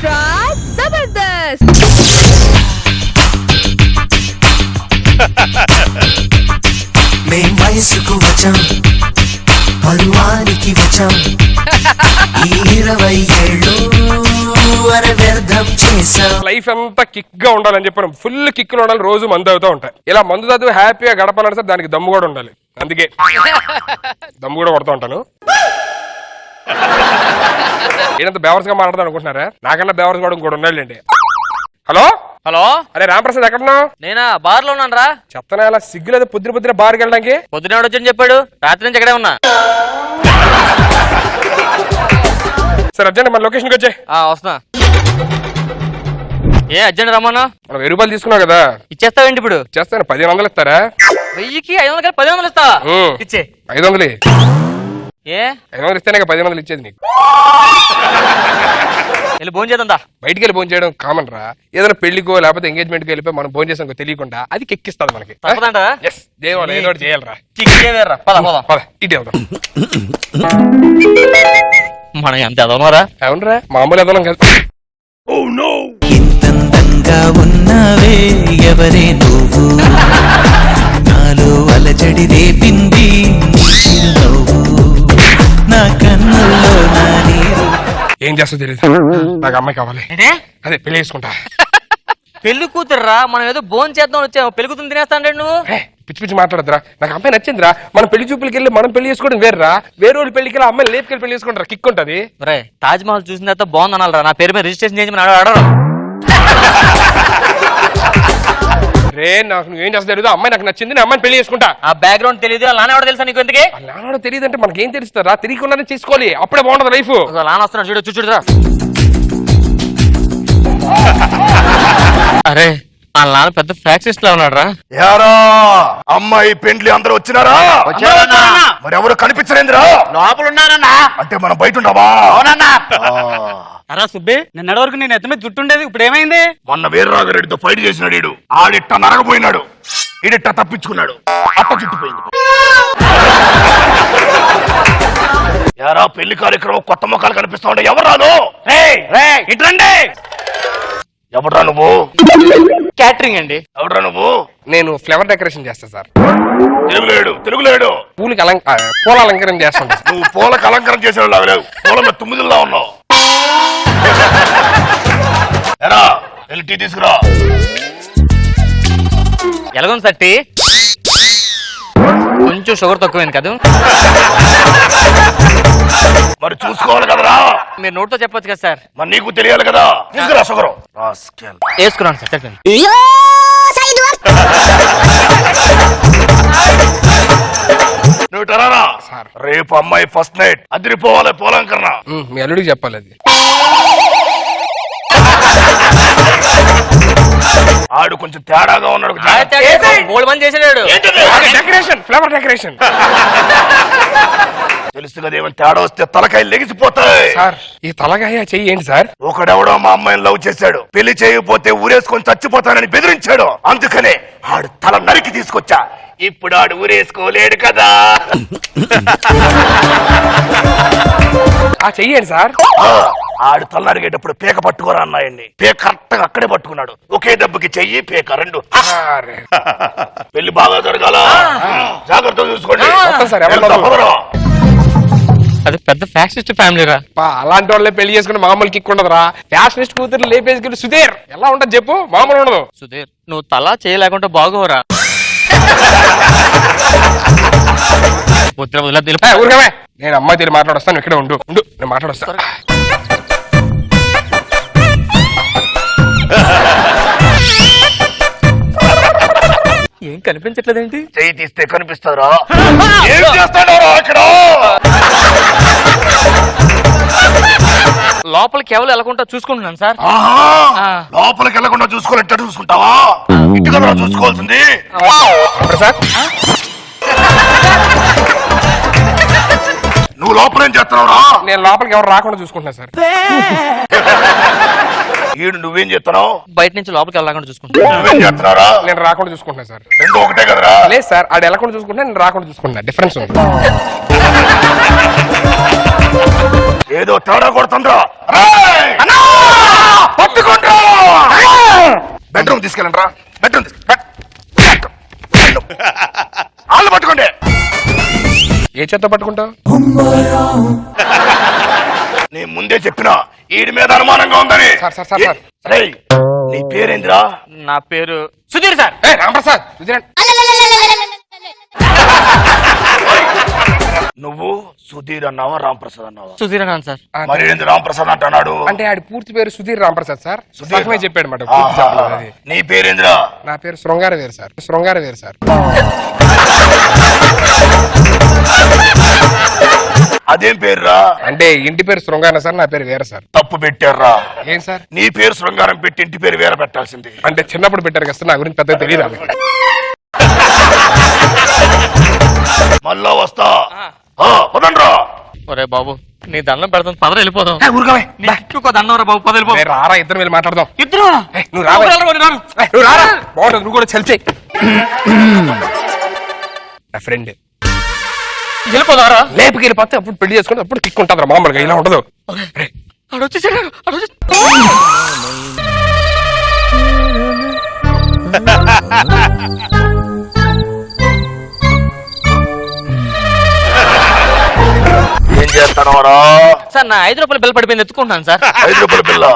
Extra Jabardasth. మేం వయసుకు వచ్చాం, పరువానికి వచ్చాం, ఈ 20 ఏళ్ళు వ్యర్థం చేశాం. లైఫ్ అంతా కిక్ గా ఉండాలని చెప్పాను. ఫుల్ కిక్ లో ఉండాలి, రోజు మందు అవుతూ ఉంటాయి. ఇలా మందు చదువు హ్యాపీగా గడపాలని సార్ దానికి దమ్ము కూడా ఉండాలి. అందుకే దమ్ము కూడా కొడుతూ ఉంటాను. ఏంటంత బేవర్స్ గా మాట్లాడదాం అనుకుంటున్నారా? నాకన్నా బేవర్స్ కూడా ఇంకోటి ఉండాలండి. హలో హలో, అరే రామప్రసాద్ ఎక్కడున్నావు? నేనా బార్ లో ఉన్నాను రా. చెప్తానా ఇలా సిగ్గులేదు పొద్దున బార్కి వెళ్ళడానికి? పొద్దున వచ్చని చెప్పాడు, రాత్రి నుంచి ఎక్కడే ఉన్నా. సార్ అర్జెంట్ మన లొకేషన్కి వచ్చే. వస్తున్నా. ఏ అర్జెంట్ రమ్మన్నా? మనం 1000 రూపాయలు తీసుకున్నావు కదా, ఇచ్చేస్తావేంటి ఇప్పుడు? చేస్తాను. 1500 ఇస్తారా? 1000కి 500 కలిపి 1500 ఇస్తావా? ఇచ్చే. 500 ఏ 500 ఇస్తేనే 1500 ఇచ్చేది నీకు. వెళ్ళి భోజనం చేద్దా. బయటికి వెళ్ళి భోజనం చేయడం కామన్ రా. ఏదైనా పెళ్లికో లేకపోతే ఎంగేజ్మెంట్కి వెళ్ళిపోయి మనం భోజనం చేసాం తెలియకుండా అది కెక్కిస్తుంది మనకి. ఏదో చేయాలరా. పద ఇటు వెళ్దాం. మనం ఎంత ఎదవనరా? అవునరా, మామూలు ఎదలం కదా. ఇంతందంగా ఉన్నావే ఎవరే నువ్వు, నాలో అలజడి రేపింది నా కన్నుల్లో నా నీరు. ఏం చేస్తా తెలియదు, నాకు అమ్మాయి కావాలి. అదే పెళ్లి చేసుకుంటా. పెళ్లి కూతురురా, మనం ఏదో భోజనం చేద్దాం వచ్చాము, పెళ్లి కూతురు తినేస్తాంటే నువ్వు. పిచ్చి పిచ్చి మాట్లాడదురా. నాకు అమ్మాయి నచ్చిందిరా. మనం పెళ్లి చూపులకి వెళ్ళి మనం పెళ్లి చేసుకోవడం వేర్రా. వేరే వాళ్ళు పెళ్లికి వెళ్ళి అమ్మాయి లేపుకెళ్ళి పెళ్లి చేసుకుంటారా, కిక్ ఉంటుంది. రే తాజ్ మహల్ చూసిన తర్వాత బాగుంది అనాలరా. నా పేరు మీద రిజిస్ట్రేషన్ చేసి అడగడం. రే నాకు నువ్వేం చేస్తా తెలియదు. అమ్మాయి నాకు నచ్చింది, నేను అమ్మాయిని పెళ్లి చేసుకుంటా. ఆ బ్యాక్గ్రౌండ్ తెలియదు, నాన్న ఎవడో తెలుసా నీకు? ఎందుకే నాన్నోడు తెలియదు అంటే మనకేం తెలుస్తారా? తిరిగికుండానే చేసుకోవాలి, అప్పుడే బాగుంటది లైఫ్. నాన్న వస్తున్నాడు చూడు, చూడురా. అరే ఆ నాన్న పెద్ద ఫ్యాక్సిస్ట్ లా ఉన్నాడు రా. యారా అమ్మాయి పెండ్లి అందరూ వచ్చినారా? మరి ఎవరు కనిపించలేదురా? లోపల ఉన్నానన్నా. అంటే మనం బయట ఉండవా? అవునన్నా. అరా సుబ్బి, నిన్నటి వరకు నేను ఎత్తమే జుట్టుండేది, ఇప్పుడు ఏమైంది? మొన్న వీర్రాఘరెడ్డితో ఫైట్ చేసినాడు ఈడు. ఆడిట్ట నరగపోయినాడు, ఈడిట్ట తప్పించుకున్నాడు, అట్ట చుట్టుపోయింది. యారా పెళ్లి కార్యక్రమం కొత్త ముఖాలు కనిపిస్తా ఉండే. ఎవరు రాను? ఇట్రండి. ఎవడురా నువ్వు? క్యాటరింగ్ అండి. ఎవడురా నువ్వు? నేను ఫ్లవర్ డెకరేషన్ చేస్తా సార్. తెలుగులేడు పూల అలంకరణ చేస్తాను. నువ్వు పూలకు అలంకరణ చేసేవాళ్ళు లాగలేవు, పూల మీద 9లా ఉన్నావు. ఎరా వెళ్ళి టీ తీసుకురా. ఎలాగొంది సార్ టీ? కొంచెం షుగర్ తక్కువైంది కదా. మరి చూసుకోవాలి కదరా. మీరు నోట్తో చెప్పొచ్చు కదా సార్. మరి నీకు తెలియాలి కదా. తీసుకురా షుగర్. వేసుకున్నాను సార్, చెప్పండి. నువ్వు టరారా రేపు అమ్మాయి ఫస్ట్ నైట్ అదిరిపోవాలి పోలంకరణ. మీ అల్లుడికి చెప్పాలి అది. ఆడు కొంచెం తేడాగా ఉన్నాడు. గోల్డ్ మంది చేసాడు. Decoration, flower decoration. తెలుసు కదా, ఏమైనా తేడా వస్తే తలకాయలు లెగిసిపోతాయి. సార్ ఈ తలకాయ చెయ్యి ఏంటి సార్? ఒకడెవడో మా అమ్మాయిని లవ్ చేశాడు, పెళ్లి చేయకపోతే ఊరేసుకొని చచ్చిపోతానని బెదిరించాడు. అందుకనే ఆడు తల నరికి తీసుకొచ్చా. ఇప్పుడు ఆడు ఊరేసుకోలేడు కదా. చెయ్యండి సార్. ఆడు తల నరిగేటప్పుడు పేక పట్టుకోరా అన్నాయండి. పేక కరెక్ట్ గా అక్కడే పట్టుకున్నాడు. ఒకే దెబ్బకి చెయ్యి పేక రెండు. పెళ్లి బాగా జరగాల, జాగ్రత్తగా చూసుకోండి. అది పెద్ద ఫ్యాషనిస్ట్ ఫ్యామిలీ రా. అలాంటి వాళ్ళే పెళ్లి చేసుకుని మామూలు కిక్ ఉండదురా. ఫ్యాషనిస్ట్ కూతురు లేపేసుకుని సుధీర్ ఎలా ఉంటది చెప్పు, మామూలు ఉండదు. సుధీర్ నువ్వు తలా చేయలేకుండా బాగోరా. ఊరికమే నేను అమ్మాయి తెలియ మాట్లాడొస్తాను. ఇక్కడే ఉండు నేను మాట్లాడొస్తాను. ఏం కనిపించట్లేదేంటి? చెయ్యి తీస్తే కనిపిస్తారా? ఏం చేస్తాడో ఇక్కడ. లోపలికి ఎవరు వెళ్ళకుండా చూసుకుంటున్నాను సార్. లోపలికి వెళ్ళకుండా చూసుకోవాలంటే చూసుకుంటావా? ఇంటికి చూసుకోవాల్సింది. సార్ నువ్వు లోపలేం చేస్తున్నావురా? నేను లోపలికి ఎవరు రాకుండా చూసుకుంటున్నా సార్. ఈడు నువ్వేం చేస్తున్నావు? బయట నుంచి లోపలికి వెళ్ళకుండా చూసుకుంటా. నువ్వేం చేస్తున్నారా? నేను రాకుండా చూసుకుంటున్నా సార్. రెండు ఒకటే కదరా? లేదు సార్, ఆడు వెళ్ళకుండా చూసుకుంటా, నేను రాకుండా చూసుకుంటున్నా. డిఫరెన్స్ ఉంది. ఏదో తేడా కొడుతుండ్రా. పట్టుకుంటా బెడ్రూమ్ తీసుకెళ్ళండి రా బెడ్రూమ్ వాళ్ళు పట్టుకోండి. ఏ చేత్తో పట్టుకుంటావు? నేను ముందే చెప్పినా వీడి మీద అనుమానంగా ఉందని. సార్. రేయ్, నీ పేరేంద్రా? నా పేరు సుధీర్ సార్. రాంప్రసాద్ సుధీర్. నువ్వు సుధీర్ అన్నావా రాంప్రసాద్ అన్నావా? సుధీర్ అన్నాను సార్. మరి ఏంది రాంప్రసాద్ అంటున్నాడు? అంటే ఆడి పూర్తి పేరు సుధీర్ రాంప్రసాద్ సార్. సుధీర్ సగమే చెప్పాడు మాట. నీ పేరేంద్రా? నా పేరు శృంగారవేరు సార్. అదేం పేరురా? అంటే ఇంటి పేరు శృంగారం సార్, నా పేరు వేరే సార్. తప్పు పెట్టారా? ఏం సార్? నీ పేరు శృంగారం పెట్టి ఇంటి పేరు వేరే పెట్టాల్సింది. అంటే చిన్నప్పుడు పెట్టారు కదా సార్, నా గురించి పెద్దగా తెలియదు. మళ్ళా వస్తా. పదండ్రా. ఒరే బాబు నీ దండం పెడతాను, పదర వెళ్ళిపోదాం. ఊరుకోవే. నీకు దండం రా బాబు, పద వెళ్ళిపోదాం. రారా, ఇద్దరు వెళ్ళి మాట్లాడదాం. ఇద్దరు నువ్వు రారా, బాగుంటుంది. నువ్వు కూడా చల్చే. నా ఫ్రెండ్ వెళ్ళిపోదారా? లేపుకి వెళ్ళిపోతే అప్పుడు పెళ్లి చేసుకుంటే అప్పుడు తిక్కుంటారు. మామూలుగా ఇలా ఉండదు. ఏం చేస్తానవరా? సార్ నా 5 రూపాయల బిల్ పడిపోయింది, ఎత్తుకుంటాను సార్. 5 రూపాయల బిల్ల?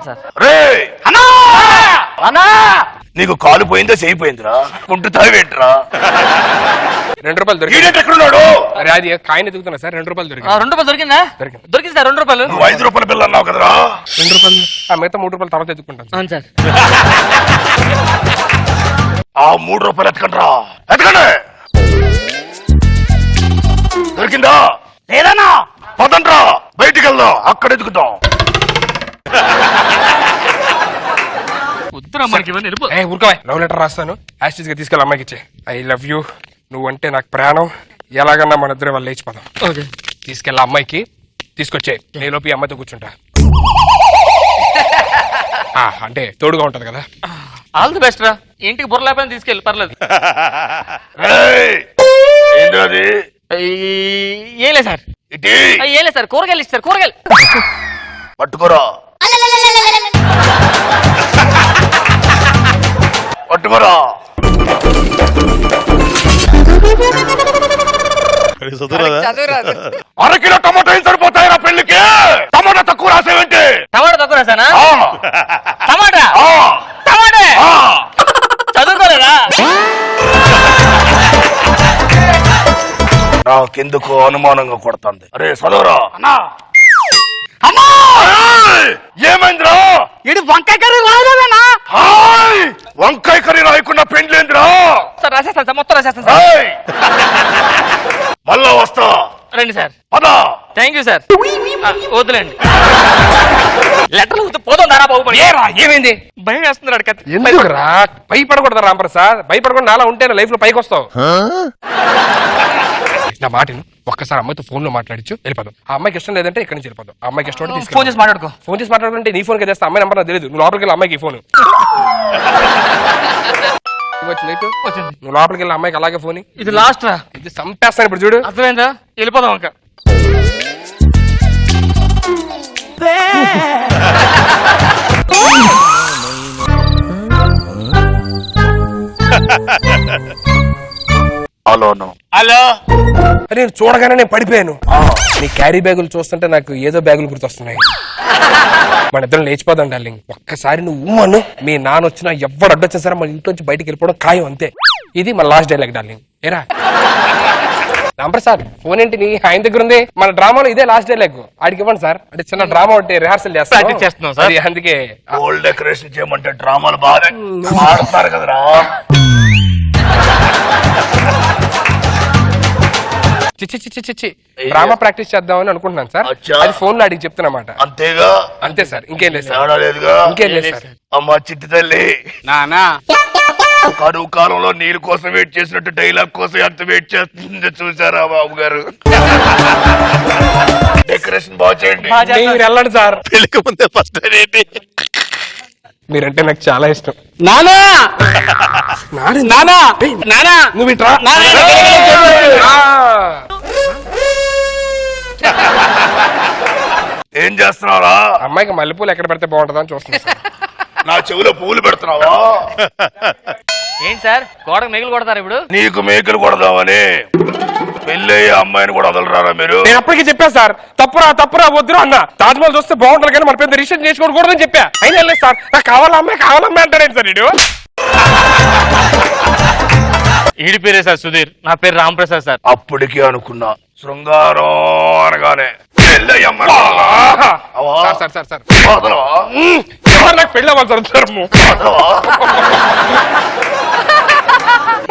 సార్. రే అన్నా, నీకు కాలు పోయిందా చేయిపోయిందిరా? కుంటు తావేంట్రా? 2 రూపాయలు దొరికి. ఎక్కడున్నాడు? అరే అది కాయని ఎదుగుతున్నా సార్. 2 రూపాయలు దొరికి. 2 రూపాయలు దొరికిందా? దొరికింది సార్ 2 రూపాయలు. నువ్వు 5 రూపాయల బిల్ల అన్నావు కదరా? 2 రూపాయలు. ఆ మిగతా 3 రూపాయలు తర్వాత ఎత్తుకుంటాను. అవును సార్. ఆ 3 రూపాయలు ఎత్తకండ్రా. ఎత్తకండి. దొరికిందా? లేదన్నా. పదండ్రా, బయటికి వెళ్దాం, అక్కడ ఎదుగుతాం. వద్దురా మనకి ఇవన్నీ, వెళ్ళిపో. ఊరుకోవా. లవ్ లెటర్ రాస్తాను, యాస్టిస్ గా తీసుకెళ్ళి అమ్మాయికి ఇచ్చే. ఐ లవ్ యూ, నువ్వు అంటే నాకు ప్రాణం, ఎలాగన్నా మన ఇద్దరు వాళ్ళు లేచిపోదాం. ఓకే. తీసుకెళ్ళి అమ్మాయికి తీసుకొచ్చే. నేలోపు ఈ అమ్మాయితో కూర్చుంటా. అంటే తోడుగా ఉంటది కదా. ఆల్ ది బెస్ట్ రా. ఇంటికి బుర్ర లేకపోయినా తీసుకెళ్ళి పర్లేదు. ఏంటది? ఏం లేదు సార్. ఇటీ ఏం లేదు సార్, కూరగాయలు ఇస్తారు, కూరగాయలు. పట్టుకోరా. పట్టుకోరా. అరకిలో టమాటా ఏం సరిపోతాయిరా పెళ్లికి? టమాటా తక్కువ రాసేవేంటి? టమాటా తక్కువ రాసానా? ఆ, టమాటా ఆ, టమాటా ఆ. చదువుకోలేదా? నాకెందుకు అనుమానంగా కొడుతుంది. అరే చదవరా. ఏమైందిరా? ఇది వంకాయ కర్రీ రాలేదన్నా. వంకాయ కర్రీ రాయకుండా పెండ్లేందిరా? సార్ రాసేస్తాను సార్, మొత్తం రాసేస్తాను సార్. ఏయ్! మళ్ళా వస్తా. రండి సార్. పదా. Thank you sir. వద్దులేండి. లెటర్లు పోదాం దారా బాబు. ఏరా ఏమైంది? భయం వేస్తుంది కత్తి. ఎందుకురా? భయపడకూడదు రాంప్రసాద్. భయపడకుండా అలా ఉంటేనే లైఫ్ లో పైకి వస్తావు. నా మాటను ఒక్కసారి అమ్మాయితో ఫోన్ లో మాట్లాడించు, వెళ్ళిపోదాం. ఆ అమ్మాయికి ఇష్టం లేదంటే ఇక్కడ నుంచి వెళ్ళిపోదాం. ఆ అమ్మాయికి ఇష్టం ఉంటే ఫోన్ చేసి మాట్లాడుకో. ఫోన్ చేసి మాట్లాడుకుంటే నీ ఫోన్ కి చేస్తా. అమ్మాయి నంబర్ నాకు తెలియదు. నువ్వు లోపలికి వెళ్ళి అమ్మాయికి ఫోన్ వచ్చింది. నువ్వు లోపలికి వెళ్ళి అమ్మాయికి అలాగే ఫోన్. ఇది లాస్ట్ రా. ఇది చంపేస్తాను ఇప్పుడు చూడు. అర్థమైందా? వెళ్ళిపోదాం ఇంకా. హలో. నేను చూడగానే నేను పడిపోయాను. నీ క్యారీ బ్యాగులు చూస్తుంటే నాకు ఏదో బ్యాగులు గుర్తొస్తున్నాయి. మన ఇద్దరం లేచిపోదాం డార్లింగ్. ఒక్కసారి నువ్వు అను, మీ నాన్న వచ్చినా ఎవడు అడ్డొచ్చినా సరే మన ఇంట్లోంచి బయటికి వెళ్ళిపోవడం ఖాయం, అంతే. ఇది మన లాస్ట్ డైలాగ్ డార్లింగ్. ఏరా రాంప్రసాద్, ఫోన్ ఏంటి నీ ఆయన దగ్గర ఉంది? మన డ్రామాలో ఇదే లాస్ట్ డైలాగ్. ఆడికి ఇవ్వండి సార్. అంటే చిన్న డ్రామా ఒకటి రిహార్సల్ చేస్తున్నాం సార్. అందుకే గోల్డ్ డెకరేషన్ చేయమంటే డ్రామాలు బాగా ఆడుతున్నారు కదరా. చిచ్చి డ్రామా ప్రాక్టీస్ చేద్దామని అనుకుంటున్నాను సార్. అచ్చా. అది ఫోన్ లో అడిగి చెప్తున్నమాట. అంతేగా? అంతే సార్, ఇంకేం లేదు సార్. తేడా లేదుగా? ఇంకేం లేదు సార్. అమ్మ చిట్టి తల్లి, నానా కరువు కాలంలో నీళ్ళ కోసం వెయిట్ చేసినట్టు డైలాగ్ కోసం ఎంత వెయిట్ చేస్తుంది చూసారా బాబు గారు? డెకరేషన్ బాగా చేయండి. మీరు వెళ్ళండి సార్. పెళ్లికి ముందే ఫస్ట్ ఏంటి? మీరంటే నాకు చాలా ఇష్టం. నానా నానా నానా నువ్వు ఇట్రా. ఏం చేస్తా చేస్తున్నావురా? అమ్మాయికి మల్లెపూలు ఎక్కడ పెడితే బాగుంటుందని చూస్తున్నా సార్. నా చెవిలో పువ్వులు పెడుతున్నావా? ఏంటి సార్ గోడకు మిగిలి కొడతారు ఇప్పుడు? నీకు మేకలు కొడదామని. పెళ్ళయ్యే అమ్మాయిని కూడా వదలరారా మీరు? నేను అప్పటికి చెప్పా సార్, తప్పురా వద్దురా అన్న. తాజ్మహల్ చూస్తే బాగుంటుంది కానీ మన పెద్ద రిజిస్టర్ చేసుకోకూడదని చెప్పా. అయినా వెళ్ళలేదు సార్, నాకు కావాలమ్మాయి అంటారేంటి సార్ ఇడు? ఈడి పేరే సార్ సుధీర్, నా పేరు రామ్ ప్రసాద్ సార్. అప్పటికే అనుకున్నా శృంగారం అనగానే పెళ్ళయ్యే అమ్మాయిని వదలవా? సార్ వదలవా? నాకు పెళ్ళి అవ్వాలి సార్ ధర్మం. వదలవా?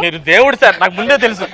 మీరు దేవుడు సార్, నాకు ముందే తెలుసు.